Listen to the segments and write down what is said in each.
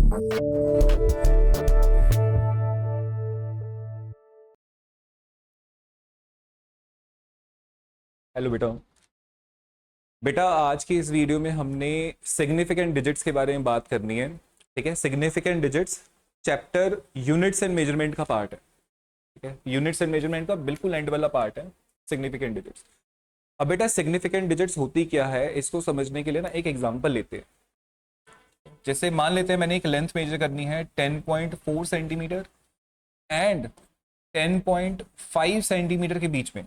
Hello बेटा। बेटा आज की इस वीडियो में हमने सिग्निफिकेंट डिजिट्स के बारे में बात करनी है। ठीक है, significant digits chapter units and measurement का पार्ट है। ठीक है, यूनिट्स एंड मेजरमेंट का बिल्कुल एंड वाला पार्ट है सिग्निफिकेंट डिजिट्स। अब बेटा सिग्निफिकेंट डिजिट्स होती क्या है, इसको समझने के लिए ना एक एग्जांपल लेते हैं। जैसे मान लेते हैं मैंने एक लेंथ मेजर करनी है 10.4 सेंटीमीटर एंड 10.5 सेंटीमीटर के बीच में।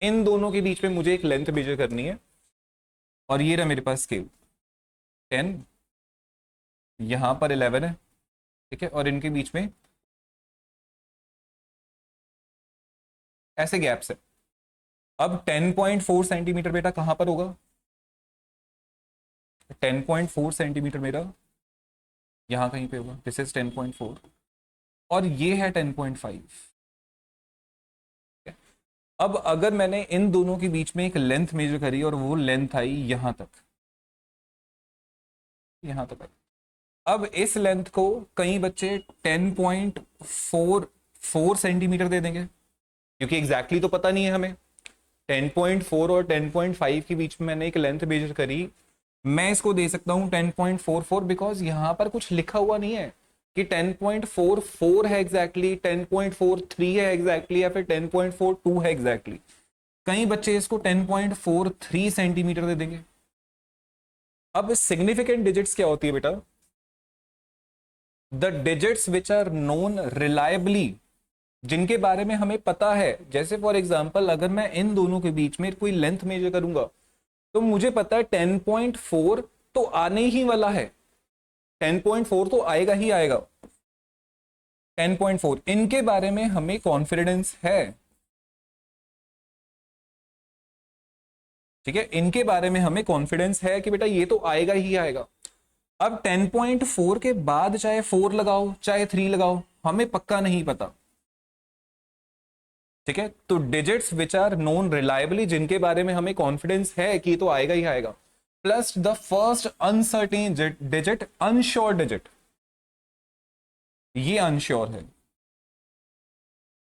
इन दोनों के बीच में मुझे एक लेंथ मेजर करनी है और ये रहा मेरे पास स्केल 10, यहां पर 11 है। ठीक है, और इनके बीच में ऐसे गैप्स है। अब 10.4 सेंटीमीटर बेटा कहां पर होगा? 10.4 सेंटीमीटर मेरा यहां कहीं पे होगा, दिस इज 10.4 और ये है 10.5। अब अगर मैंने इन दोनों के बीच में एक लेंथ मेजर करी और वो लेंथ आई यहां तक, यहां तक आई। अब इस लेंथ को कई बच्चे 10.44 सेंटीमीटर दे देंगे, क्योंकि एग्जैक्टली तो पता नहीं है हमें। 10.4 और 10.5 के बीच में मैंने एक लेंथ मेजर करी, मैं इसको दे सकता हूं 10.44 बिकॉज यहां पर कुछ लिखा हुआ नहीं है कि 10.44 है एग्जैक्टली, 10.43 है एग्जैक्टली या फिर 10.42 है एग्जैक्टली। कई बच्चे इसको 10.43 सेंटीमीटर दे देंगे। अब सिग्निफिकेंट डिजिट्स क्या होती है बेटा? The digits which are known reliably, जिनके बारे में हमें पता है। जैसे फॉर एग्जांपल अगर मैं इन दोनों के बीच में कोई लेंथ मेजर करूंगा तो मुझे पता है 10.4 तो आने ही वाला है, 10.4 तो आएगा ही आएगा। 10.4 इनके बारे में हमें कॉन्फिडेंस है। ठीक है, इनके बारे में हमें कॉन्फिडेंस है कि बेटा ये तो आएगा ही आएगा। अब 10.4 के बाद चाहे 4 लगाओ चाहे 3 लगाओ, हमें पक्का नहीं पता। ठीक है, तो digits which are known reliably, जिनके बारे में हमें कॉन्फिडेंस है कि तो आएगा ही आएगा, plus the first uncertain digit, unsure digit, ये अनश्योर है।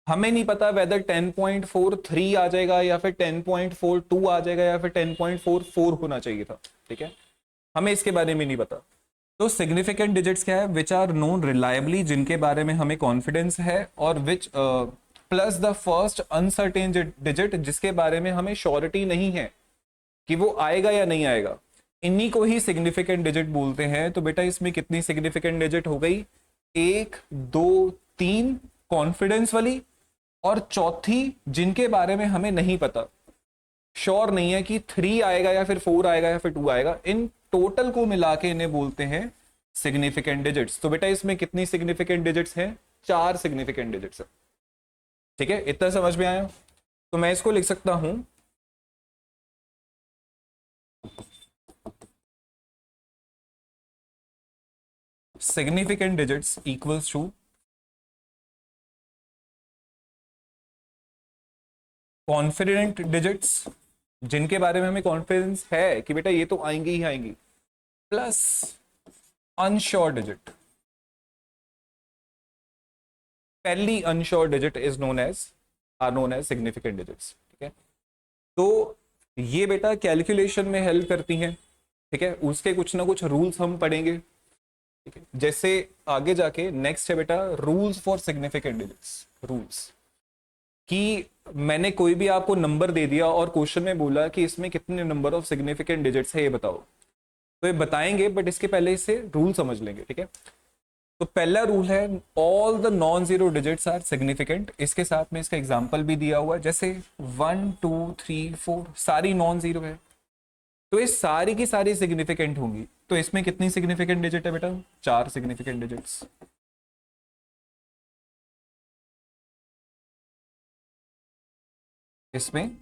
हमें नहीं पता वेदर 10.43 आ जाएगा या फिर 10.42 आ जाएगा या फिर 10.44 होना चाहिए था। ठीक है, हमें इसके बारे में नहीं पता। तो सिग्निफिकेंट डिजिट्स क्या है? विच आर नोन रिलायबली, जिनके बारे में हमें कॉन्फिडेंस है, और which plus the first uncertain digit, जिसके बारे में हमें श्योरिटी नहीं है कि वो आएगा या नहीं आएगा, इन्हीं को ही सिग्निफिकेंट डिजिट बोलते हैं। तो बेटा इसमें कितनी सिग्निफिकेंट डिजिट हो गई? 1 2 3 कॉन्फिडेंस वाली, और चौथी जिनके बारे में हमें नहीं पता, श्योर नहीं है कि 3 आएगा या फिर 4 आएगा या फिर 2 आएगा, इन टोटल को मिला के इन्हें बोलते हैं सिग्निफिकेंट डिजिट्स। तो बेटा इसमें कितनी सिग्निफिकेंट डिजिट्स हैं? 4 सिग्निफिकेंट डिजिट्स है। ठीक है, इतना समझ में आया? तो मैं इसको लिख सकता हूं significant digits equals to confident digits, जिनके बारे में हमें कॉन्फिडेंस है कि बेटा ये तो आएंगी ही आएंगी, प्लस अनश्योर डिजिट। पहली unsure digit is known as are known as significant digits. ठीक है, तो ये बेटा कैलकुलेशन में हेल्प करती हैं। ठीक है, उसके कुछ ना कुछ रूल्स हम पढ़ेंगे। ठीक है, जैसे आगे जाके नेक्स्ट है बेटा rules for significant digits. Rules कि मैंने कोई भी आपको नंबर दे दिया और क्वेश्चन में बोला कि इसमें कितने नंबर ऑफ सिग्निफिकेंट डिजिट्स है ये बताओ, तो ये बताएंगे, बट इसके पहले इससे रूल समझ लेंगे। ठीक है, तो पहला रूल है all the non zero digits are significant. इसके साथ में इसका एग्जांपल भी दिया हुआ है, जैसे 1 2 3 4 सारी नॉन जीरो है, तो ये सारी की सारी सिग्निफिकेंट होंगी। तो इसमें कितनी सिग्निफिकेंट डिजिट है बेटा? 4 सिग्निफिकेंट डिजिट्स। इसमें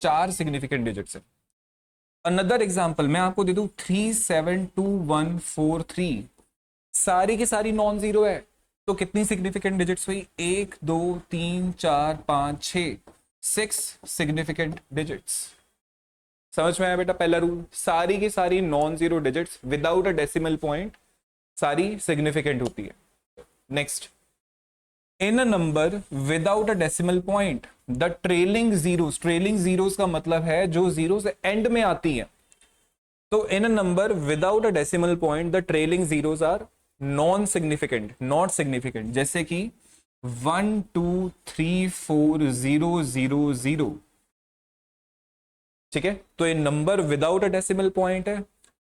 4 सिग्निफिकेंट डिजिट्स है। अनदर एग्जाम्पल मैं आपको दे दूं 372143, सारी की सारी नॉन जीरो है, तो कितनी सिग्निफिकेंट डिजिट्स हुई? 1 2 3 4 5 6, 6 सिग्निफिकेंट डिजिट्स। समझ में आया बेटा? पहला रूल, सारी की सारी non zero digits without a decimal point सारी सिग्निफिकेंट होती है। Next, in a number without a decimal point the trailing zeros, trailing zeros का मतलब है जो जीरोस एंड में आती हैं। तो in a number without a decimal point the trailing zeros are non significant, not significant, जैसे कि 1 2 3 4 0 0 0। ठीक है, तो ये number without a decimal point है,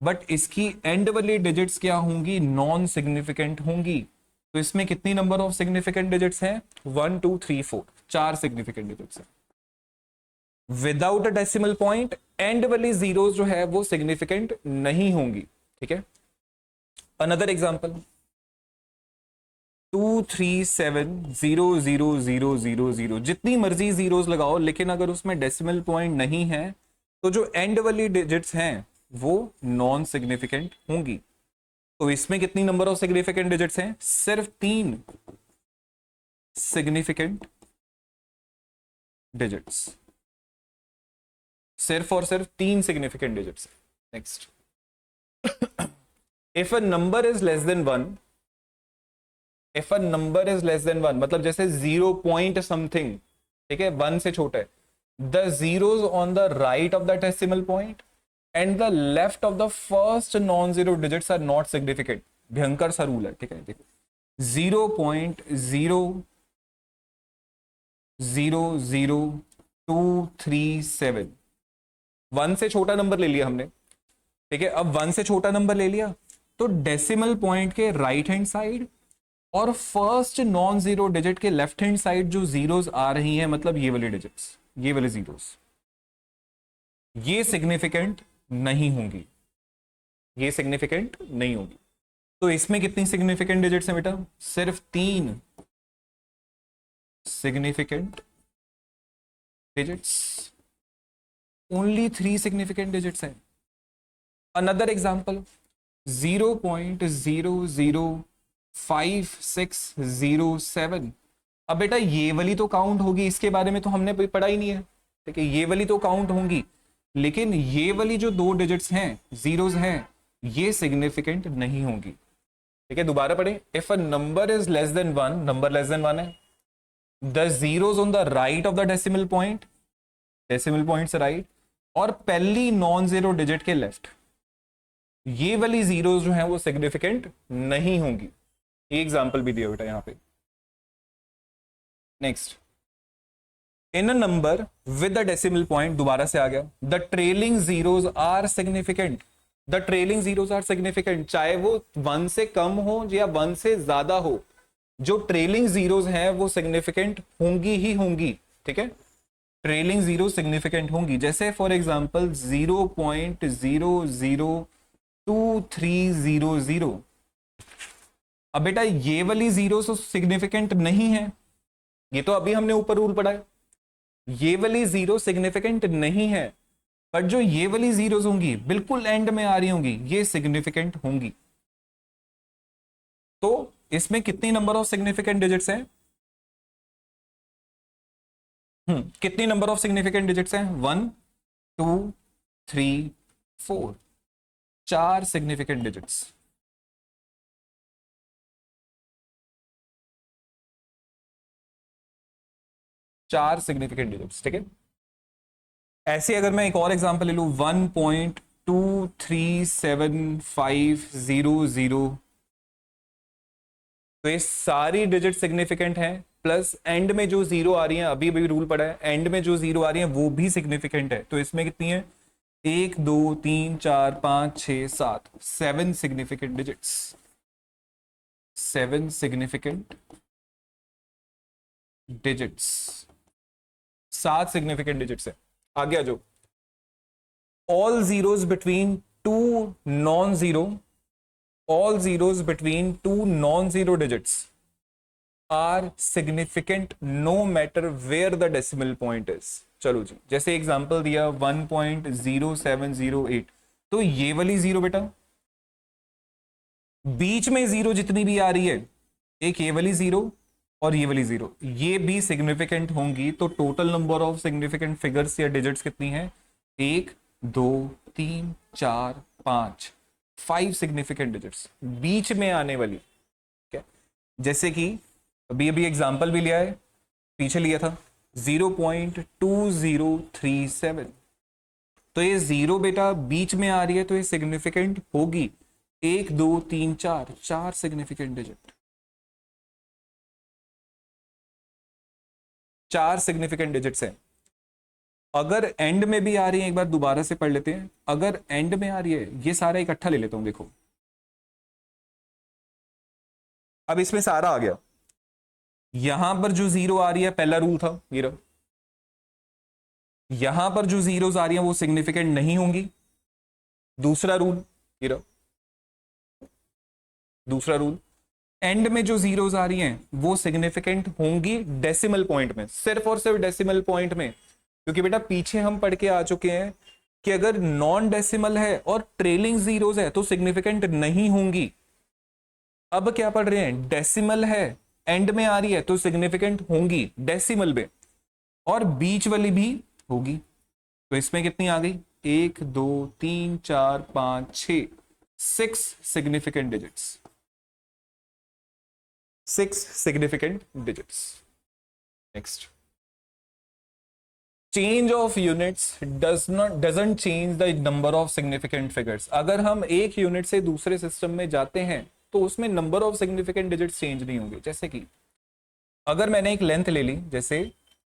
बट इसकी एंड वाली डिजिट्स क्या होंगी, नॉन सिग्निफिकेंट होंगी। तो इसमें कितनी नंबर ऑफ सिग्निफिकेंट डिजिट्स हैं, 1 2 3 4, 4 सिग्निफिकेंट डिजिट्स हैं without a decimal point. And वाली जीरोस जो है वो सिग्निफिकेंट नहीं होंगी। ठीक है, अनदर एग्जांपल 2370000, जितनी मर्जी जीरोस लगाओ, लेकिन अगर उसमें डेसिमल पॉइंट नहीं है तो जो एंड वाली डिजिट्स हैं वो नॉन सिग्निफिकेंट होंगी। तो इसमें कितनी नंबर ऑफ सिग्निफिकेंट डिजिट्स हैं, सिर्फ 3 सिग्निफिकेंट डिजिट्स, सिर्फ और सिर्फ 3 significant digits. Next, if a number is less than 1, if a number is less than 1 मतलब जैसे 0 पॉइंट समथिंग, ठीक है, 1 से छोटा है, the zeros on the right of the decimal point and the left of the first non zero digits are not significant. भयंकर सा rule है। ठीक है, देखो 0.000237, 1 से छोटा नंबर ले लिया हमने। ठीक है, अब 1 से छोटा नंबर ले लिया तो डेसिमल पॉइंट के राइट हैंड साइड और फर्स्ट नॉन जीरो डिजिट के लेफ्ट हैंड साइड जो जीरोस आ रही हैं, मतलब ये वाली डिजिट्स, ये वाले जीरोस, ये सिग्निफिकेंट नहीं होंगी, ये सिग्निफिकेंट नहीं होंगी। तो इसमें कितनी सिग्निफिकेंट डिजिट्स हैं बेटा, सिर्फ 3 significant digits, only 3 significant digits हैं। Another example 0.005607। अब बेटा ये वाली तो काउंट होगी, इसके बारे में तो हमने पढ़ा ही नहीं है। ठीक है, ये वाली तो काउंट होंगी, लेकिन ये वाली जो 2 डिजिट्स हैं, जीरोस हैं, ये सिग्निफिकेंट नहीं होंगी। ठीक है, दोबारा पढ़े, if a number is less than 1, number less than 1 है, the zeros on the right of the decimal point, decimal point से राइट, और पहली नॉन जीरो डिजिट के लेफ्ट, ये वाली जीरोस जो हैं वो सिग्निफिकेंट नहीं होंगी। ये एग्जांपल भी दिया बेटा यहां पे। Next, in a number with a decimal point, दोबारा से आ गया, the trailing zeros are significant, the trailing zeros are significant, चाहे वो 1 से कम हो या 1 से ज्यादा हो, जो ट्रेलिंग जीरोस हैं वो सिग्निफिकेंट होंगी ही होंगी। ठीक है, ट्रेलिंग जीरो सिग्निफिकेंट होंगी, जैसे फॉर एग्जांपल 0.002300। अब बेटा ये वाली जीरो तो सिग्निफिकेंट नहीं है, ये तो अभी हमने ऊपर रूल पढ़ा है, ये वाली जीरो सिग्निफिकेंट नहीं है, बट जो ये वाली जीरोस होंगी बिल्कुल एंड में आ रही होंगी, ये सिग्निफिकेंट होंगी। तो इसमें कितनी नंबर ऑफ सिग्निफिकेंट डिजिट्स हैं, कितनी नंबर ऑफ सिग्निफिकेंट डिजिट्स हैं, 1 2 3 4, 4 सिग्निफिकेंट डिजिट्स। चार सिग्निफिकेंट डिजिट्स। ठीक है, ऐसे अगर मैं एक और एग्जांपल ले लूं 1.237500, तो ये सारी डिजिट सिग्निफिकेंट हैं, प्लस एंड में जो जीरो आ रही है, अभी भी रूल पड़ा है, एंड में जो जीरो आ रही है वो भी सिग्निफिकेंट है। तो इसमें कितनी है, 1 2 3 4 5 6 7, 7 significant digits, 7 significant digits, 7 significant digits है। आगे आ जाओ, all zeros between two non zero, all zeros between two non-zero digits are significant no matter where the decimal point is। चलो जी, जैसे एग्जांपल दिया 1.0708, तो ये वाली जीरो बेटा, बीच में जीरो जितनी भी आ रही है, एक ये वाली जीरो और ये वाली जीरो, ये भी सिग्निफिकेंट होंगी। तो total number of significant figures या डिजिट्स कितनी है, 1 2 3 4 5, 5 सिग्निफिकेंट डिजिट्स बीच में आने वाली, ठीक है। जैसे कि अभी अभी एग्जांपल भी लिया है, पीछे लिया था 0.2037, तो ये जीरो बेटा बीच में आ रही है तो ये सिग्निफिकेंट होगी। 1 2 3 4, 4 सिग्निफिकेंट डिजिट, 4 सिग्निफिकेंट डिजिट्स हैं। अगर एंड में भी आ रही है, एक बार दोबारा से पढ़ लेते हैं, अगर एंड में आ रही है, ये सारा इकट्ठा ले लेता हूं, देखो अब इसमें सारा आ गया। यहां पर जो जीरो आ रही है पहला रूल था ये रहा, यहां पर जो जीरोस आ रही है वो सिग्निफिकेंट नहीं होंगी, दूसरा रूल ये रहा, दूसरा रूल एंड में जो जीरोस आ रही हैं वो सिग्निफिकेंट होंगी डेसिमल पॉइंट में, सिर्फ और सिर्फ डेसिमल पॉइंट में, क्योंकि बेटा पीछे हम पढ़ के आ चुके हैं कि अगर नॉन डेसिमल है और ट्रेलिंग जीरोस है तो सिग्निफिकेंट नहीं होंगी। अब क्या पढ़ रहे हैं, डेसिमल है एंड में आ रही है तो सिग्निफिकेंट होंगी डेसिमल में, और बीच वाली भी होगी। तो इसमें कितनी आ गई, 1 2 3 4 5 6, 6 significant digits, 6 significant digits. Next, change of units doesn't change the number of significant figures. अगर हम एक यूनिट से दूसरे सिस्टम में जाते हैं तो उसमें number of significant digits change नहीं होंगे। जैसे कि अगर मैंने एक लेंथ ले ली, जैसे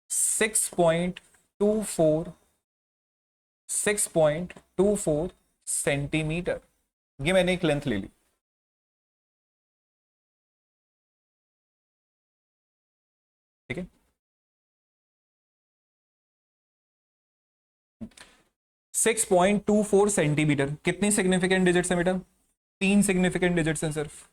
6.24 सेंटीमीटर, ये मैंने एक लेंथ ले ली, ठीक है। 6.24 सेंटीमीटर, कितनी सिग्निफिकेंट डिजिट्स है बेटा, 3 सिग्निफिकेंट डिजिट्स हैं सिर्फ।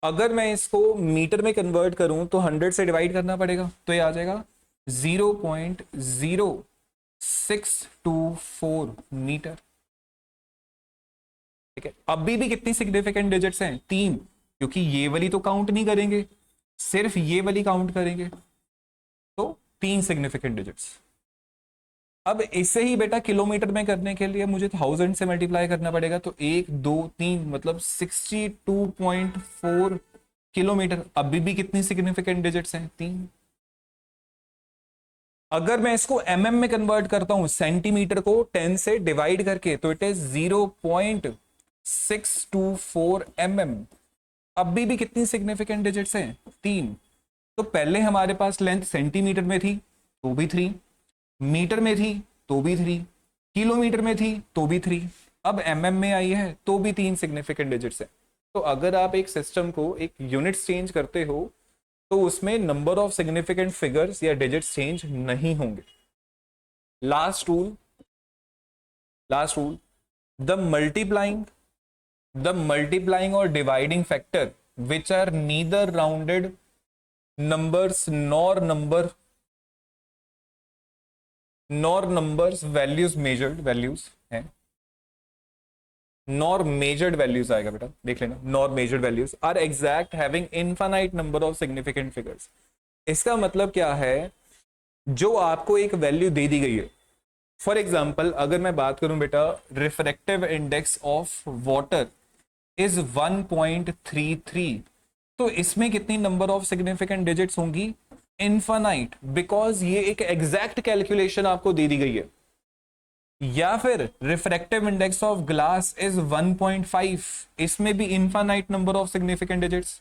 अगर मैं इसको मीटर में कन्वर्ट करूं तो 100 से डिवाइड करना पड़ेगा, तो ये आ जाएगा 0.0624 मीटर, ठीक है। अभी भी कितनी सिग्निफिकेंट डिजिट्स हैं, 3, क्योंकि ये वाली तो काउंट नहीं करेंगे, सिर्फ ये वाली काउंट करेंगे, तो 3 सिग्निफिकेंट डिजिट्स। अब इसे ही बेटा किलोमीटर में करने के लिए मुझे 1000 से मल्टीप्लाई करना पड़ेगा, तो 1 2 3 मतलब 62.4 किलोमीटर। अभी भी कितनी सिग्निफिकेंट डिजिट्स हैं, 3। अगर मैं इसको mm में कन्वर्ट करता हूं, सेंटीमीटर को 10 से डिवाइड करके, तो इट इज 0.624 mm। अभी भी कितनी सिग्निफिकेंट डिजिट्स हैं, 3। तो पहले हमारे पास लेंथ सेंटीमीटर में थी तो भी 3, मीटर में थी तो भी 3, किलोमीटर में थी तो भी 3, अब mm में आई है तो भी 3 सिग्निफिकेंट डिजिट्स है। तो अगर आप एक सिस्टम को एक यूनिट्स चेंज करते हो तो उसमें नंबर ऑफ सिग्निफिकेंट फिगर्स या डिजिट्स चेंज नहीं होंगे। लास्ट रूल, द मल्टीप्लाइंग और dividing factor which are neither rounded numbers nor numbers values measured values हैं, नॉर मेजर्ड वैल्यूज आएगा बेटा, देख लेना, nor measured values are exact having infinite number of significant figures. इसका मतलब क्या है, जो आपको एक वैल्यू दे दी गई है, फॉर एग्जाम्पल अगर मैं बात करूं बेटा, refractive index of water is 1.33, तो इसमें कितनी नंबर ऑफ सिग्निफिकेंट डिजिट्स होंगी, इनफाइनाइट, बिकॉज ये एक एग्जैक्ट कैलकुलेशन आपको दे दी गई है। या फिर refractive index of glass is 1.5, इसमें भी infinite number of significant digits,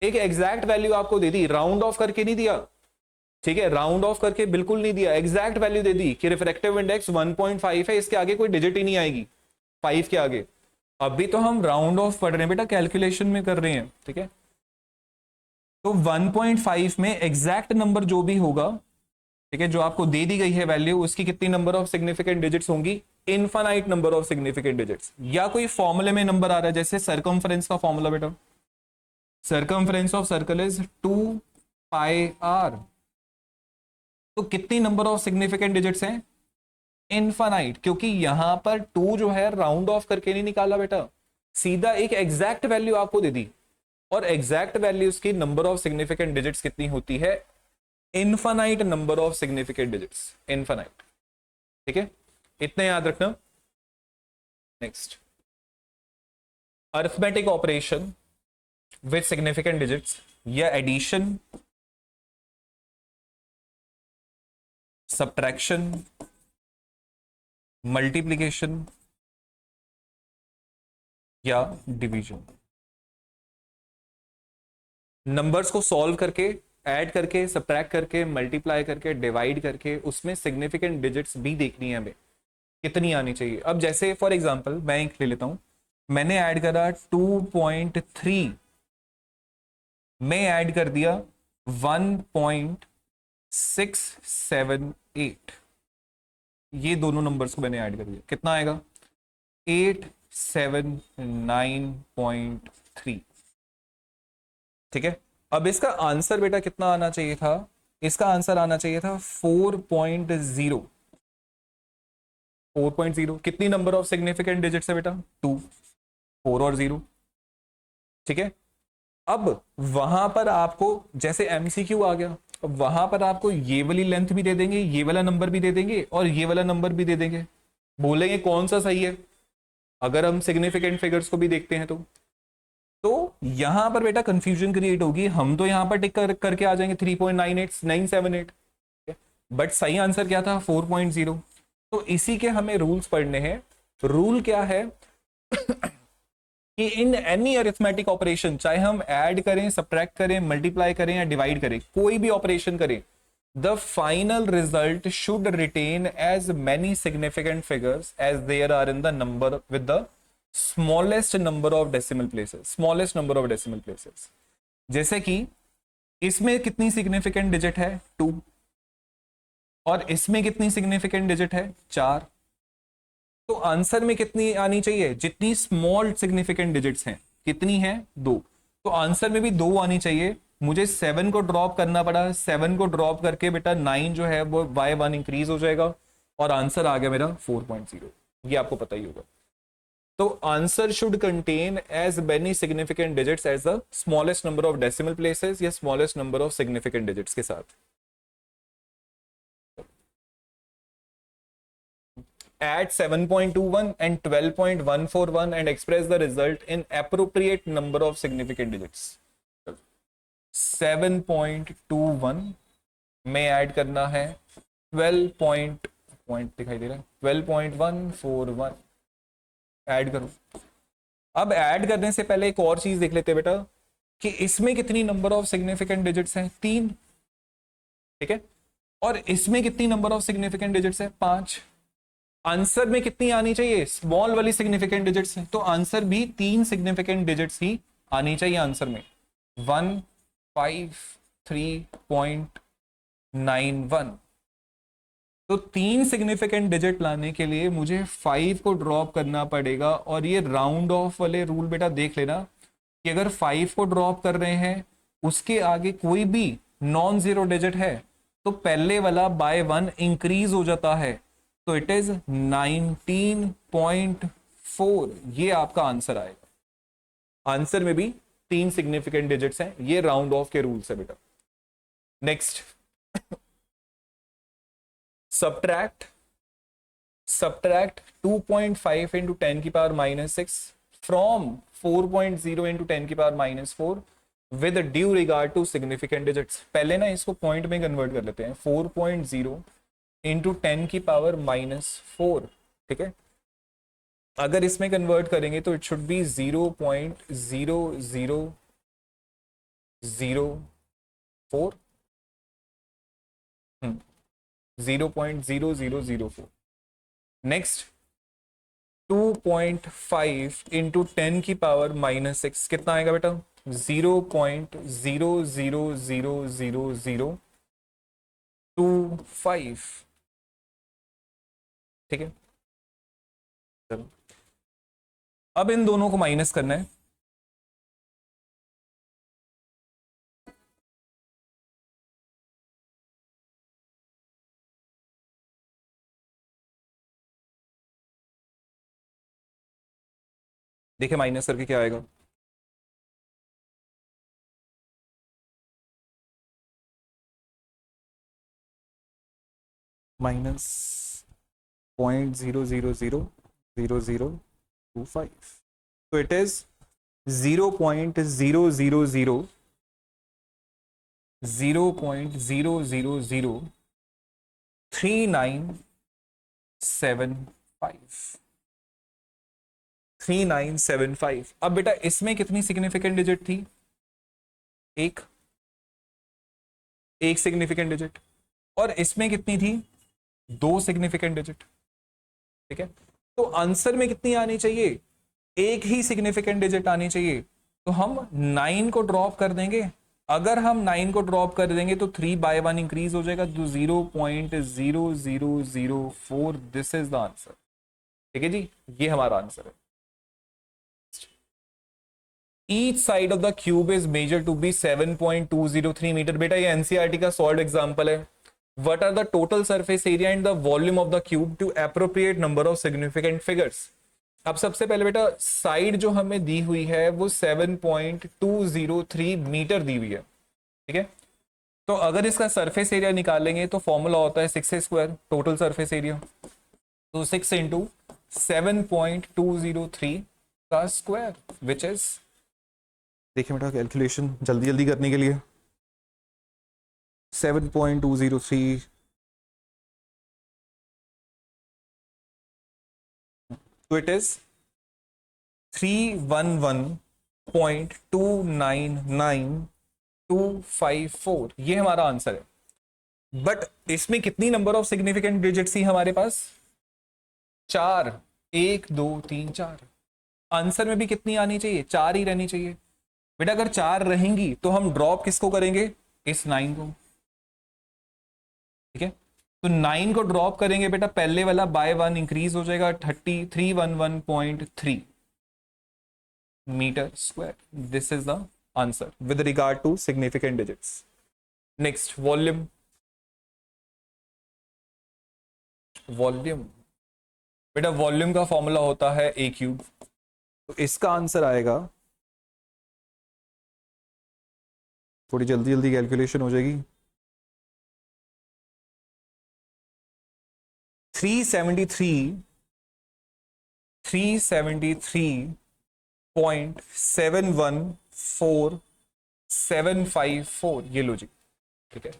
एक एग्जैक्ट वैल्यू आपको दे दी, राउंड ऑफ करके नहीं दिया, ठीक है, राउंड ऑफ करके बिल्कुल नहीं दिया, एग्जैक्ट वैल्यू दे दी कि रिफ्रैक्टिव इंडेक्स 1.5 है, इसके आगे कोई डिजिट ही नहीं आएगी 5 के आगे। अभी तो हम राउंड ऑफ पढ़ रहे हैं बेटा, कैलकुलेशन में कर रहे हैं, ठीक है। तो 1.5 में एग्जैक्ट नंबर जो भी होगा, ठीक है, जो आपको दे दी गई है वैल्यू, उसकी कितनी नंबर ऑफ सिग्निफिकेंट डिजिट्स होंगी, infinite number of significant digits. या कोई फॉर्मूले में नंबर आ रहा है, जैसे सर्कमफ्रेंस का फॉर्मूला बेटा, circumference of circle is 2πr, तो कितनी नंबर ऑफ सिग्निफिकेंट डिजिट्स हैं, इनफाइनाइट, क्योंकि यहां पर 2 जो है राउंड ऑफ करके नहीं निकाला बेटा, सीधा एक एग्जैक्ट वैल्यू आपको दे दी, और एग्जैक्ट वैल्यूज की नंबर ऑफ सिग्निफिकेंट डिजिट्स कितनी होती है, infinite number of significant digits, infinite, ठीक है, इतना याद रखना। Next, arithmetic operation with significant digits या एडिशन, सब्ट्रैक्शन, मल्टीप्लिकेशन या डिवीजन। नंबर्स को सॉल्व करके, ऐड करके, सब्ट्रैक्ट करके, मल्टीप्लाई करके, डिवाइड करके उसमें सिग्निफिकेंट डिजिट्स भी देखनी है हमें कितनी आनी चाहिए। अब जैसे फॉर एग्जांपल मैं एक ले लेता हूं, मैंने ऐड करा 2.3 में ऐड कर दिया 1.678, ये दोनों नंबर्स को मैंने ऐड कर दिया, कितना आएगा 879.3। ठीक है, अब इसका आंसर बेटा कितना आना चाहिए था, इसका आंसर आना चाहिए था 4.0। 4.0 कितनी नंबर ऑफ सिग्निफिकेंट डिजिट्स है बेटा, 2, 4 और 0। ठीक है, अब वहां पर आपको जैसे एमसीक्यू आ गया, अब वहां पर आपको ये वाली लेंथ भी दे देंगे, ये वाला नंबर भी दे देंगे और ये वाला नंबर भी दे देंगे, बोलेंगे कौन सा सही है अगर हम सिग्निफिकेंट फिगर्स को भी देखते हैं तो यहां पर बेटा कंफ्यूजन क्रिएट होगी। हम तो यहां पर टिक करके आ जाएंगे 3.98978, बट सही आंसर क्या था 4.0। तो इसी के हमें रूल्स पढ़ने हैं। रूल क्या है कि इन एनी अरिथमेटिक ऑपरेशन, चाहे हम ऐड करें, सब्ट्रैक्ट करें, मल्टीप्लाई करें या डिवाइड करें, कोई भी ऑपरेशन करें, the final result should retain as many significant figures as there are in the number with the smallest number of decimal places, smallest number of decimal places. जैसे कि इसमें कितनी सिग्निफिकेंट डिजिट है 2 और इसमें कितनी सिग्निफिकेंट डिजिट है 4, तो आंसर में कितनी आनी चाहिए, जितनी स्मॉल सिग्निफिकेंट डिजिट्स हैं कितनी है 2, तो आंसर में भी 2 आनी चाहिए। मुझे 7 को ड्रॉप करना पड़ा, 7 को ड्रॉप करके बेटा 9 जो है वो बाय 1 इंक्रीज हो जाएगा और आंसर आ गया मेरा 4.0। ये आपको पता ही होगा। तो answer should contain as many significant digits as the smallest number of decimal places या smallest number of significant digits के साथ। Add 7.21 and 12.141 and express the result in appropriate number of significant digits। 7.21 में add करना है 12 point दिखाई दे रहा है 12.141, add करो। अब ऐड करने से पहले एक और चीज देख लेते हैं बेटा कि इसमें कितनी नंबर ऑफ सिग्निफिकेंट डिजिट्स हैं, 3। ठीक है, और इसमें कितनी नंबर ऑफ सिग्निफिकेंट डिजिट्स है 5। आंसर में कितनी आनी चाहिए, स्मॉल वाली सिग्निफिकेंट डिजिट्स है, तो आंसर भी 3 सिग्निफिकेंट डिजिट्स ही आनी चाहिए आंसर में, 153.91। तो 3 सिग्निफिकेंट डिजिट लाने के लिए मुझे 5 को ड्रॉप करना पड़ेगा। और ये राउंड ऑफ वाले रूल बेटा देख लेना कि अगर 5 को ड्रॉप कर रहे हैं उसके आगे कोई भी नॉन जीरो डिजिट है तो पहले वाला बाय 1 इंक्रीज हो जाता है, तो इट इज 19.4। ये आपका आंसर आएगा। आंसर में भी 3 सिग्निफिकेंट डिजिट्स हैं, ये राउंड ऑफ के रूल्स है बेटा। नेक्स्ट, सब्ट्रैक्ट 2.5 इंटू 10 की पावर -6 फ्रॉम 4.0 इंटू 10 की power -4 with due regard to significant digits. पहले ना इसको पॉइंट में कन्वर्ट कर लेते हैं, 4.0 इंटू 10 की पावर -4। ठीक है, अगर इसमें कन्वर्ट करेंगे तो it should be 0.00004 0.0004। Next 2.5 into 10 की पावर -6 कितना आएगा बेटा, 0.000025। ठीक है, चलो अब इन दोनों को माइनस करना है। देखिए माइनस करके क्या आएगा, -0.0000025। तो इट इज 0.0003975 3975। अब बेटा इसमें कितनी सिग्निफिकेंट डिजिट थी? एक सिग्निफिकेंट डिजिट। और इसमें कितनी थी? 2 सिग्निफिकेंट डिजिट। ठीक है, तो आंसर में कितनी आनी चाहिए? एक ही सिग्निफिकेंट डिजिट आनी चाहिए। तो हम 9 को ड्रॉप कर देंगे। अगर हम 9 को ड्रॉप कर देंगे तो 3/1 इंक्रीज हो जाएगा, तो 0.0004। This is the answer. ठीक है जी, ये हमारा आंसर है। Each side of the cube is measure to be 7.203 metre. बेटा ये एनसीईआरटी का सॉल्व एग्जांपल है। What are the total surface area and the volume of the cube to appropriate number of significant figures. अब सबसे पहले बेटा side जो हमें दी हुई है वो 7.203 मीटर दी हुई है। ठीक है, तो अगर इसका सरफेस एरिया निकालेंगे तो फॉर्मूला होता है 6a² टोटल सरफेस एरिया। तो 6 इंटू 7.203 का स्क्वायर, विच इज, देखिए बेटा कैलकुलेशन जल्दी जल्दी करने के लिए, 7.203 तो इट इज 311.299254। ये हमारा आंसर है। बट इसमें कितनी नंबर ऑफ सिग्निफिकेंट डिजिट्स थी हमारे पास? 4। 1 2 3 4। आंसर में भी कितनी आनी चाहिए? 4 ही रहनी चाहिए। बेटा अगर 4 रहेंगी तो हम ड्रॉप किसको करेंगे? इस 9 को। ठीक है, तो 9 को ड्रॉप करेंगे बेटा, पहले वाला बाय 1 इंक्रीज हो जाएगा, 311.3 metre square. This is the answer with regard to significant digits. Next, volume. Volume बेटा, वॉल्यूम का फॉर्मूला होता है a³। तो इसका आंसर आएगा, थोड़ी जल्दी जल्दी कैलकुलेशन हो जाएगी, 373.714,754। ये लो जी। ठीक है,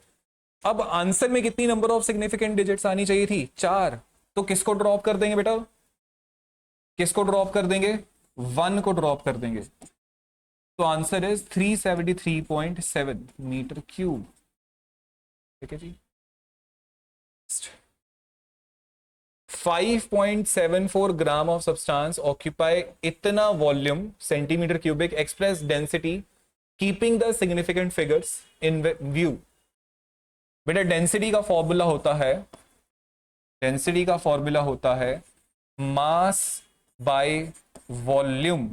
अब आंसर में कितनी नंबर ऑफ सिग्निफिकेंट डिजिट्स आनी चाहिए थी? 4। तो किसको ड्रॉप कर देंगे बेटा? किसको ड्रॉप कर देंगे? 1 को ड्रॉप कर देंगे। तो आंसर इज 373.7 मीटर क्यूब। ठीक है जी। 5.74 ग्राम ऑफ सब्सटेंस ऑक्यूपाई इतना volume centimetre cubic, express density keeping the significant figures in view. बेटा डेंसिटी का फॉर्मूला होता है, डेंसिटी का फॉर्मूला होता है mass by volume.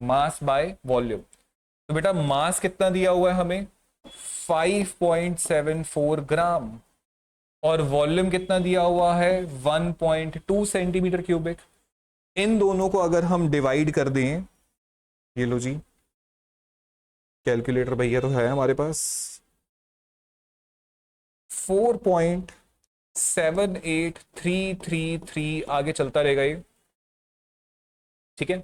Mass by volume. तो बेटा मास कितना दिया हुआ है हमें? 5.74 ग्राम। और वॉल्यूम कितना दिया हुआ है? 1.2 सेंटीमीटर क्यूबिक। इन दोनों को अगर हम डिवाइड कर दें, ये लो जी कैलकुलेटर भैया तो है हमारे पास, 4.78333 आगे चलता रहेगा ये। ठीक है,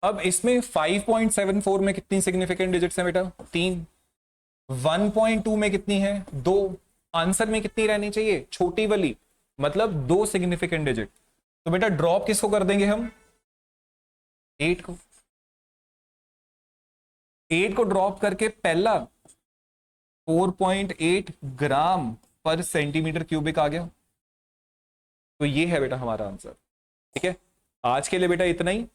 अब इसमें 5.74 में कितनी सिग्निफिकेंट डिजिट्स हैं बेटा? 3। 1.2 में कितनी है? 2। आंसर में कितनी रहनी चाहिए? छोटी वाली, मतलब 2 सिग्निफिकेंट डिजिट। तो बेटा ड्रॉप किसको कर देंगे हम? 8 को। 8 को ड्रॉप करके पहला 4.8 ग्राम पर सेंटीमीटर क्यूबिक आ गया। तो ये है बेटा हमारा आंसर। ठीक है, आज के लिए बेटा इतना ही।